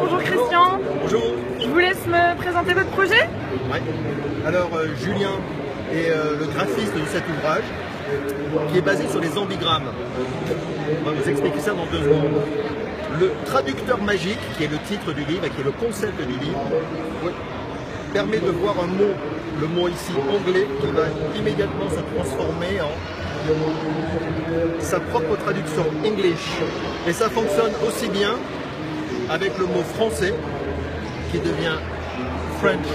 bonjour Christian. Bonjour. Je vous laisse me présenter votre projet. Ouais. Alors Julien est le graphiste de cet ouvrage qui est basé sur les ambigrammes. On va vous expliquer ça dans 2 secondes. Le traducteur magique, qui est le titre du livre et qui est le concept du livre, permet de voir un mot, le mot ici anglais, qui va immédiatement se transformer en sa propre traduction English. Et ça fonctionne aussi bien avec le mot français qui devient French.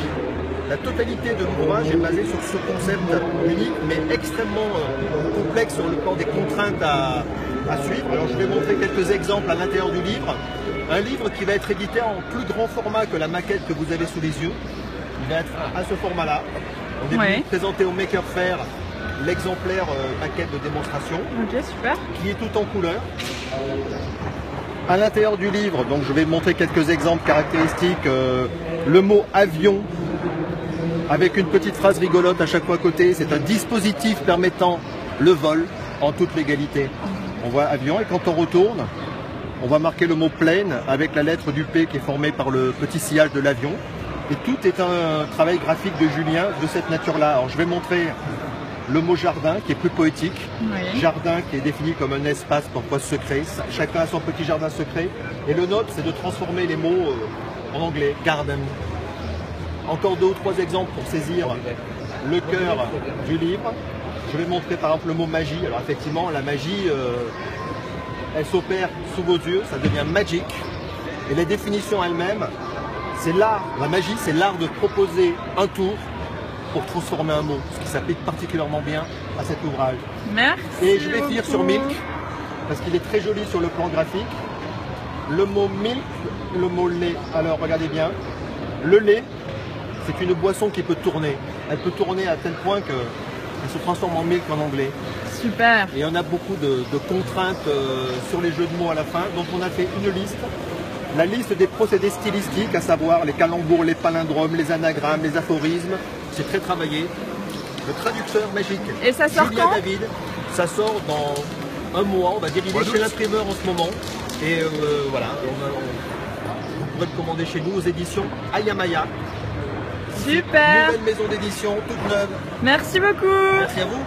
La totalité de l'ouvrage est basée sur ce concept unique mais extrêmement complexe sur le plan des contraintes à suivre. Alors je vais montrer quelques exemples à l'intérieur du livre. Un livre qui va être édité en plus grand format que la maquette que vous avez sous les yeux. Il va être à ce format-là. On est venu présenter au Maker Faire l'exemplaire maquette de démonstration. Ok, super. Qui est tout en couleur. À l'intérieur du livre, donc je vais montrer quelques exemples caractéristiques. Le mot avion, avec une petite phrase rigolote à chaque fois à côté. C'est un dispositif permettant le vol en toute légalité. On voit avion et quand on retourne, on va marquer le mot plane avec la lettre du P qui est formée par le petit sillage de l'avion. Et tout est un travail graphique de Julien de cette nature-là. Alors je vais montrer le mot jardin qui est plus poétique. Oui. Jardin qui est défini comme un espace parfois secret. Chacun a son petit jardin secret. Et le nôtre, c'est de transformer les mots en anglais, garden. Encore 2 ou 3 exemples pour saisir le cœur du livre. Je vais montrer par exemple le mot magie. Alors effectivement, la magie, elle s'opère sous vos yeux, ça devient magic. Et la définition elle-même, c'est l'art. La magie, c'est l'art de proposer un tour pour transformer un mot, ce qui s'applique particulièrement bien à cet ouvrage. Merci. Et je vais finir sur milk, parce qu'il est très joli sur le plan graphique. Le mot milk, le mot lait. Alors regardez bien, le lait, c'est une boisson qui peut tourner. Elle peut tourner à tel point qu'elle se transforme en milk en anglais. Super. Et on a beaucoup de contraintes sur les jeux de mots à la fin, donc on a fait une liste. La liste des procédés stylistiques, à savoir les calembours, les palindromes, les anagrammes, les aphorismes, c'est très travaillé. Le traducteur magique. Et ça sort Julia quand David, ça sort dans 1 mois, on va dire, il est chez l'imprimeur en ce moment. Et voilà, vous pourrez le commander chez nous aux éditions Ayamaya. Super. Nouvelle maison d'édition, toute neuve. Merci beaucoup. Merci à vous.